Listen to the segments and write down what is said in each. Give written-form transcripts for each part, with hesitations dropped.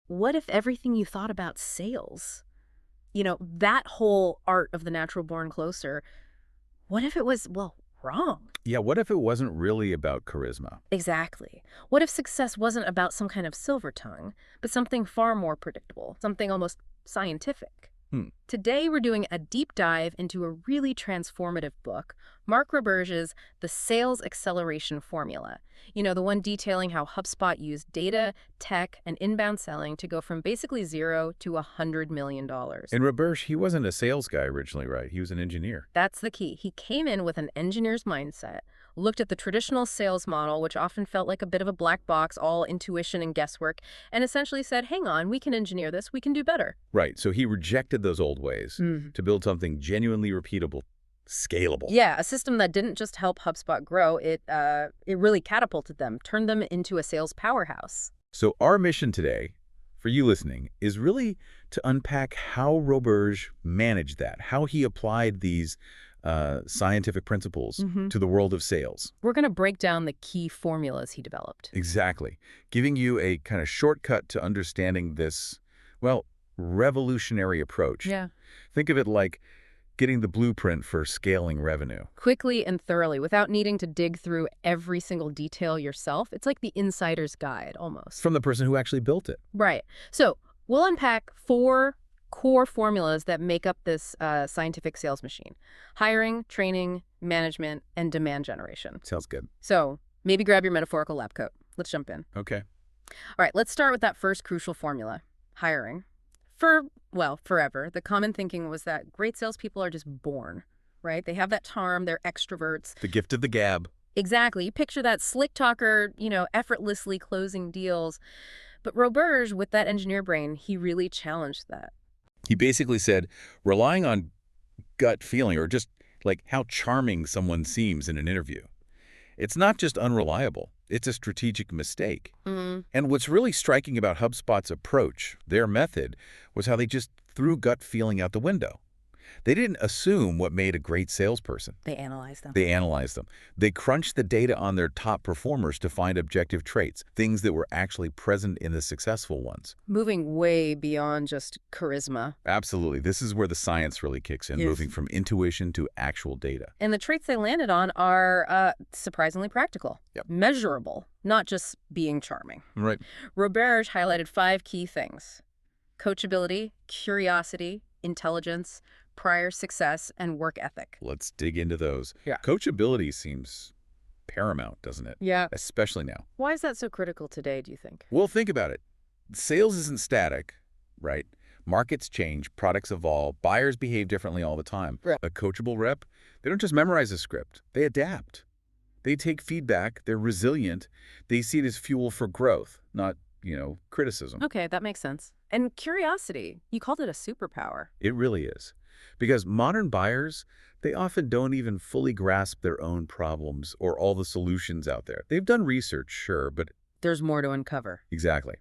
what if everything you thought about sales, that whole art of the natural born closer, what if it was, well, wrong? Yeah, what if it wasn't really about charisma? Exactly. What if success wasn't about some kind of silver tongue, but something far more predictable, something almost scientific? Hmm. Today, we're doing a deep dive into a really transformative book, Mark Roberge's The Sales Acceleration Formula. The one detailing how HubSpot used data, tech, and inbound selling to go from basically zero to $100 million. And Roberge, he wasn't a sales guy originally, right? He was an engineer. That's the key. He came in with an engineer's mindset, looked at the traditional sales model, which often felt like a bit of a black box, all intuition and guesswork, and essentially said, hang on, we can engineer this, we can do better. Right, so he rejected those old ways to build something genuinely repeatable, scalable. Yeah, a system that didn't just help HubSpot grow, it really catapulted them, turned them into a sales powerhouse. So our mission today, for you listening, is really to unpack how Roberge managed that, how he applied these scientific principles to the world of sales. We're going to break down the key formulas he developed. Exactly. Giving you a kind of shortcut to understanding this, well, revolutionary approach. Yeah. Think of it like getting the blueprint for scaling revenue. Quickly and thoroughly, without needing to dig through every single detail yourself. It's like the insider's guide, almost. From the person who actually built it. Right. So we'll unpack 4 core formulas that make up this scientific sales machine: hiring, training, management, and demand generation. Sounds good. So maybe grab your metaphorical lab coat. Let's jump in. Okay. All right, let's start with that first crucial formula: hiring. Forever, the common thinking was that great salespeople are just born, right? They have that charm, they're extroverts. The gift of the gab. Exactly. You picture that slick talker, effortlessly closing deals. But Roberge, with that engineer brain, he really challenged that. He basically said, relying on gut feeling or just like how charming someone seems in an interview, it's not just unreliable, it's a strategic mistake. And what's really striking about HubSpot's approach, their method, was how they just threw gut feeling out the window. They didn't assume what made a great salesperson. They analyzed them. They analyzed them. They crunched the data on their top performers to find objective traits, things that were actually present in the successful ones. Moving way beyond just charisma. Absolutely. This is where the science really kicks in, moving from intuition to actual data. And the traits they landed on are surprisingly practical. Yep. Measurable, not just being charming. Right. Roberge highlighted 5 key things: coachability, curiosity, intelligence, prior success, and work ethic. Let's dig into those. Yeah. Coachability seems paramount, doesn't it? Yeah. Especially now. Why is that so critical today, do you think? Well, think about it. Sales isn't static, right? Markets change, products evolve, buyers behave differently all the time. Right. A coachable rep, they don't just memorize a script, they adapt. They take feedback, they're resilient, they see it as fuel for growth, not, criticism. Okay, that makes sense. And curiosity, you called it a superpower. It really is. Because modern buyers, they often don't even fully grasp their own problems or all the solutions out there. They've done research, sure, but There's more to uncover. exactly.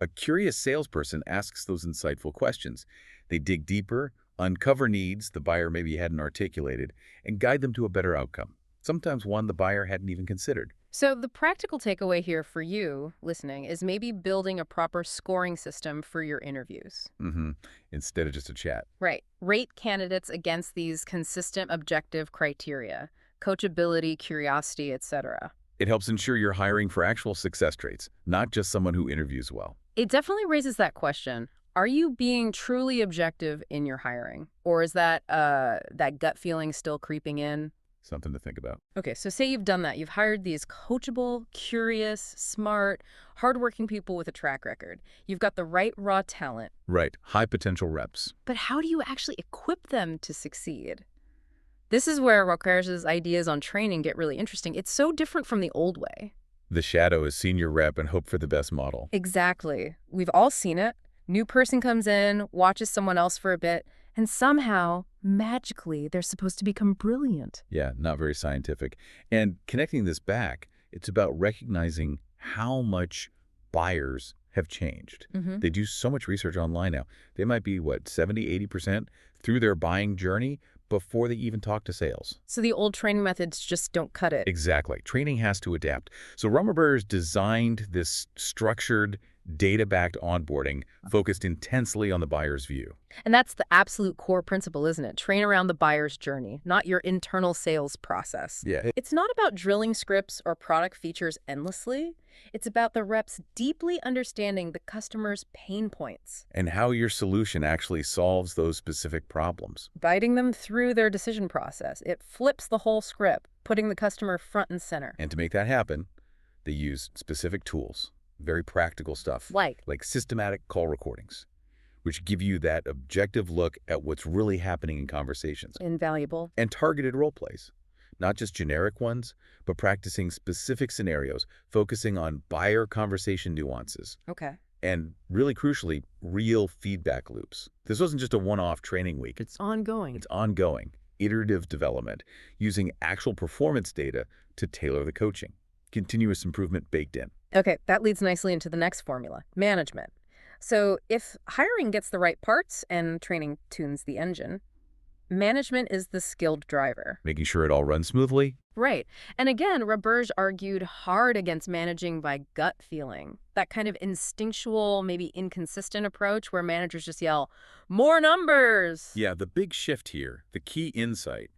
A curious salesperson asks those insightful questions. They dig deeper, uncover needs the buyer maybe hadn't articulated, and guide them to a better outcome, sometimes one the buyer hadn't even considered. So the practical takeaway here for you listening is maybe building a proper scoring system for your interviews. Instead of just a chat. Right. Rate candidates against these consistent objective criteria: coachability, curiosity, etc. It helps ensure you're hiring for actual success traits, not just someone who interviews well. It definitely raises that question. Are you being truly objective in your hiring? Or is that gut feeling still creeping in? Something to think about. Okay, so say you've done that. You've hired these coachable, curious, smart, hardworking people with a track record. You've got the right raw talent. Right. High potential reps. But how do you actually equip them to succeed? This is where Roberge's ideas on training get really interesting. It's so different from the old way. The shadow is senior rep and hope for the best model. Exactly. We've all seen it. New person comes in, watches someone else for a bit, and somehow, magically, they're supposed to become brilliant. Yeah, not very scientific. And connecting this back, it's about recognizing how much buyers have changed. They do so much research online now. They might be, 70, 80% through their buying journey before they even talk to sales. So the old training methods just don't cut it. Exactly. Training has to adapt. So Roberge designed this structured, data-backed onboarding focused intensely on the buyer's view. And that's the absolute core principle, isn't it? Train around the buyer's journey, not your internal sales process. Yeah. It's not about drilling scripts or product features endlessly. It's about the reps deeply understanding the customer's pain points, And how your solution actually solves those specific problems. guiding them through their decision process. It flips the whole script, putting the customer front and center. And to make that happen, they use specific tools, very practical stuff, like systematic call recordings, which give you that objective look at what's really happening in conversations. Invaluable. And targeted role plays, not just generic ones, but practicing specific scenarios, focusing on buyer conversation nuances. Okay. And really crucially, real feedback loops. This wasn't just a one-off training week. It's ongoing. It's ongoing, iterative development, using actual performance data to tailor the coaching. Continuous improvement baked in. Okay, that leads nicely into the next formula, management. So if hiring gets the right parts and training tunes the engine, management is the skilled driver. Making sure it all runs smoothly. Right. And again, Roberge argued hard against managing by gut feeling, that kind of instinctual, maybe inconsistent approach where managers just yell, "More numbers!" Yeah, the big shift here, the key insight,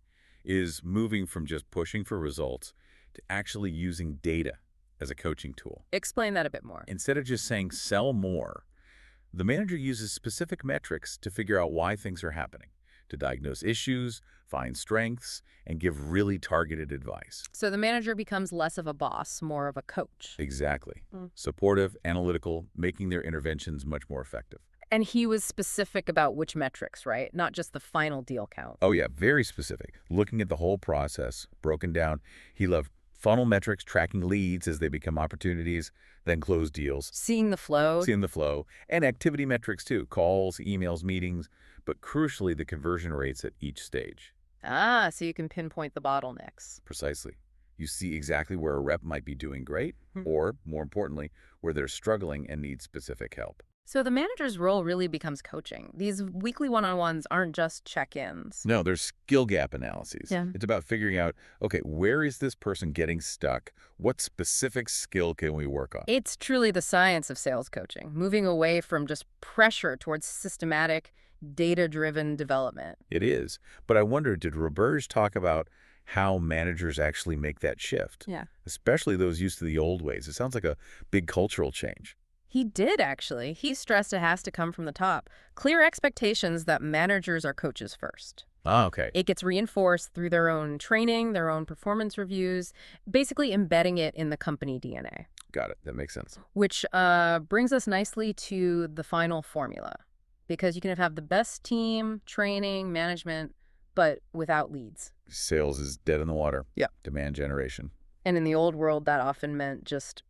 is moving from just pushing for results to actually using data as a coaching tool. Explain that a bit more. Instead of just saying sell more, the manager uses specific metrics to figure out why things are happening, to diagnose issues, find strengths, and give really targeted advice. So the manager becomes less of a boss, more of a coach. Exactly. Supportive, analytical, making their interventions much more effective. And he was specific about which metrics, right? Not just the final deal count. Oh yeah, very specific. Looking at the whole process, broken down. He loved funnel metrics, tracking leads as they become opportunities, then close deals. Seeing the flow. Seeing the flow. And activity metrics too, calls, emails, meetings, but crucially the conversion rates at each stage. Ah, so you can pinpoint the bottlenecks. Precisely. You see exactly where a rep might be doing great, or, more importantly, where they're struggling and need specific help. So the manager's role really becomes coaching. These weekly one-on-ones aren't just check-ins. No, there's skill gap analyses. Yeah. It's about figuring out, okay, where is this person getting stuck? What specific skill can we work on? It's truly the science of sales coaching, moving away from just pressure towards systematic, data-driven development. It is. But I wonder, did Roberge talk about how managers actually make that shift? Yeah. Especially those used to the old ways. It sounds like a big cultural change. He did, actually. He stressed it has to come from the top. Clear expectations that managers are coaches first. Ah, okay. It gets reinforced through their own training, their own performance reviews, basically embedding it in the company DNA. Got it. That makes sense. Which brings us nicely to the final formula. Because you can have the best team, training, management, but without leads. Sales is dead in the water. Yeah. Demand generation. And in the old world, that often meant just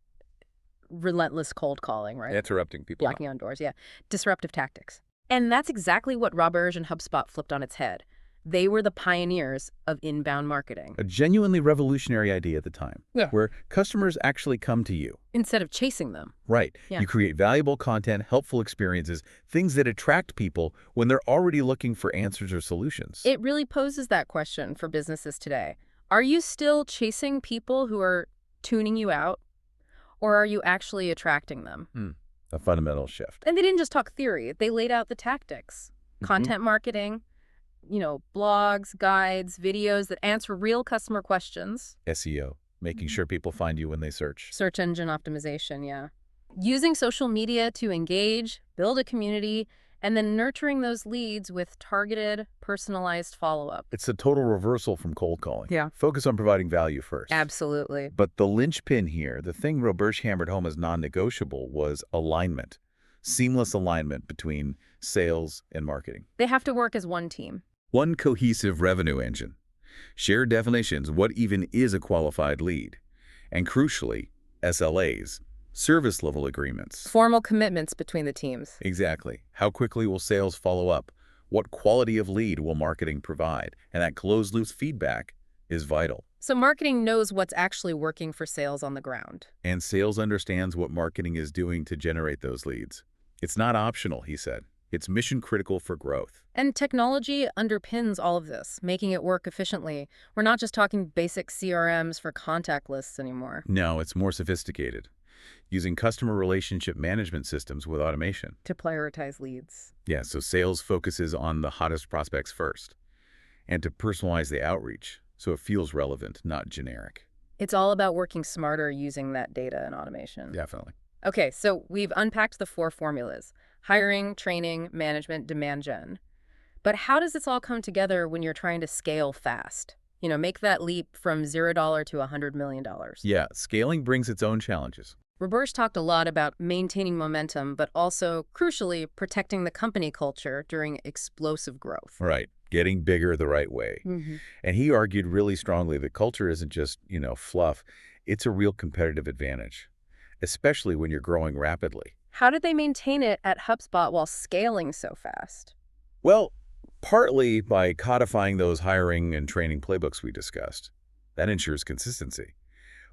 relentless cold calling, right? Interrupting people. Blocking on doors, yeah. Disruptive tactics. And that's exactly what Roberge and HubSpot flipped on its head. They were the pioneers of inbound marketing. A genuinely revolutionary idea at the time. Yeah. Where customers actually come to you. Instead of chasing them. Right. Yeah. You create valuable content, helpful experiences, things that attract people when they're already looking for answers or solutions. It really poses that question for businesses today. Are you still chasing people who are tuning you out? Or are you actually attracting them? A fundamental shift. And they didn't just talk theory. They laid out the tactics. Content marketing, blogs, guides, videos that answer real customer questions. SEO, making sure people find you when they search. Search engine optimization, yeah. Using social media to engage, build a community, and then nurturing those leads with targeted, personalized follow-up. It's a total reversal from cold calling. Yeah. Focus on providing value first. Absolutely. But the linchpin here, the thing Roberge hammered home as non-negotiable, was alignment. Seamless alignment between sales and marketing. They have to work as one team. One cohesive revenue engine. Shared definitions, what even is a qualified lead. And crucially, SLAs. Service level agreements. Formal commitments between the teams. Exactly. How quickly will sales follow up? What quality of lead will marketing provide? And that closed-loop feedback is vital. So marketing knows what's actually working for sales on the ground. And sales understands what marketing is doing to generate those leads. It's not optional, he said. It's mission critical for growth. And technology underpins all of this, making it work efficiently. We're not just talking basic CRMs for contact lists anymore. No, it's more sophisticated. using customer relationship management systems with automation. To prioritize leads. Yeah, so sales focuses on the hottest prospects first, and to personalize the outreach so it feels relevant, not generic. It's all about working smarter using that data and automation. Definitely. Okay, so we've unpacked the 4 formulas: hiring, training, management, demand gen. But how does this all come together when you're trying to scale fast? Make that leap from $0 to $100 million. Yeah, scaling brings its own challenges. Roberge talked a lot about maintaining momentum, but also, crucially, protecting the company culture during explosive growth. Right, getting bigger the right way. And he argued really strongly that culture isn't just, fluff. It's a real competitive advantage, especially when you're growing rapidly. How did they maintain it at HubSpot while scaling so fast? Well, partly by codifying those hiring and training playbooks we discussed. That ensures consistency.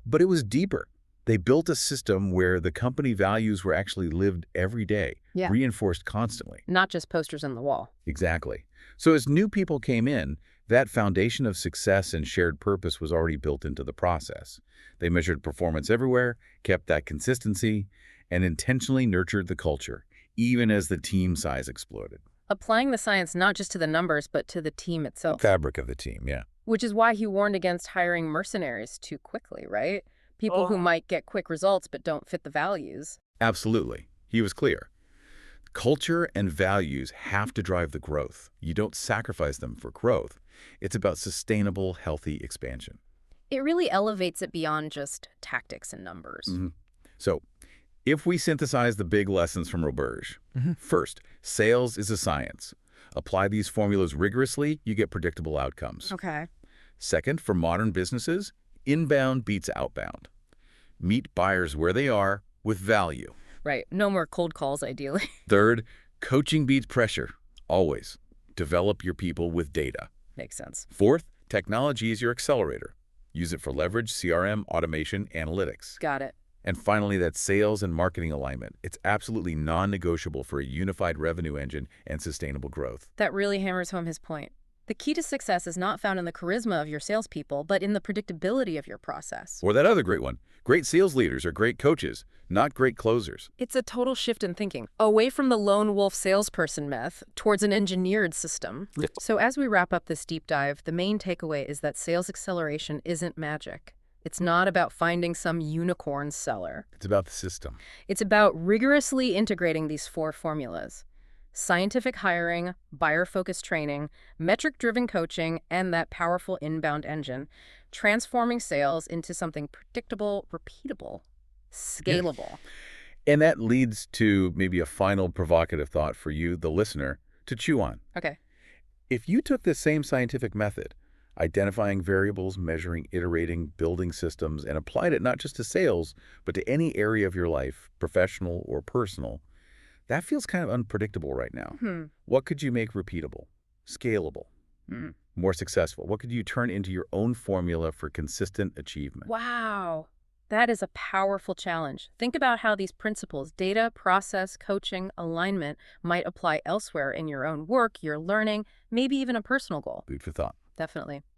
But it was deeper. They built a system where the company values were actually lived every day, Yeah. reinforced constantly. Not just posters on the wall. Exactly. So as new people came in, that foundation of success and shared purpose was already built into the process. They measured performance everywhere, kept that consistency, and intentionally nurtured the culture, even as the team size exploded. Applying the science not just to the numbers, but to the team itself. Fabric of the team, yeah. Which is why he warned against hiring mercenaries too quickly, right? People who might get quick results but don't fit the values. Absolutely. He was clear. Culture and values have to drive the growth. You don't sacrifice them for growth. It's about sustainable, healthy expansion. It really elevates it beyond just tactics and numbers. So, if we synthesize the big lessons from Roberge, first, sales is a science. Apply these formulas rigorously, you get predictable outcomes. Okay. Second, for modern businesses, inbound beats outbound. Meet buyers where they are with value. Right. No more cold calls, ideally. Third, coaching beats pressure. Always. Develop your people with data. Makes sense. Fourth, technology is your accelerator. Use it for leverage, CRM, automation, analytics. Got it. And finally, that sales and marketing alignment. It's absolutely non-negotiable for a unified revenue engine and sustainable growth. That really hammers home his point. The key to success is not found in the charisma of your salespeople, but in the predictability of your process. Or that other great one. Great sales leaders are great coaches, not great closers. It's a total shift in thinking, away from the lone wolf salesperson myth towards an engineered system. So as we wrap up this deep dive, the main takeaway is that sales acceleration isn't magic. It's not about finding some unicorn seller. It's about the system. It's about rigorously integrating these 4 formulas: scientific hiring, buyer-focused training, metric-driven coaching, and that powerful inbound engine, transforming sales into something predictable, repeatable, scalable. And that leads to maybe a final provocative thought for you, the listener, to chew on. Okay. If you took the same scientific method, identifying variables, measuring, iterating, building systems, and applied it not just to sales, but to any area of your life, professional or personal, that feels kind of unpredictable right now. What could you make repeatable, scalable, more successful? What could you turn into your own formula for consistent achievement? Wow. That is a powerful challenge. Think about how these principles, data, process, coaching, alignment, might apply elsewhere in your own work, your learning, maybe even a personal goal. Food for thought. Definitely.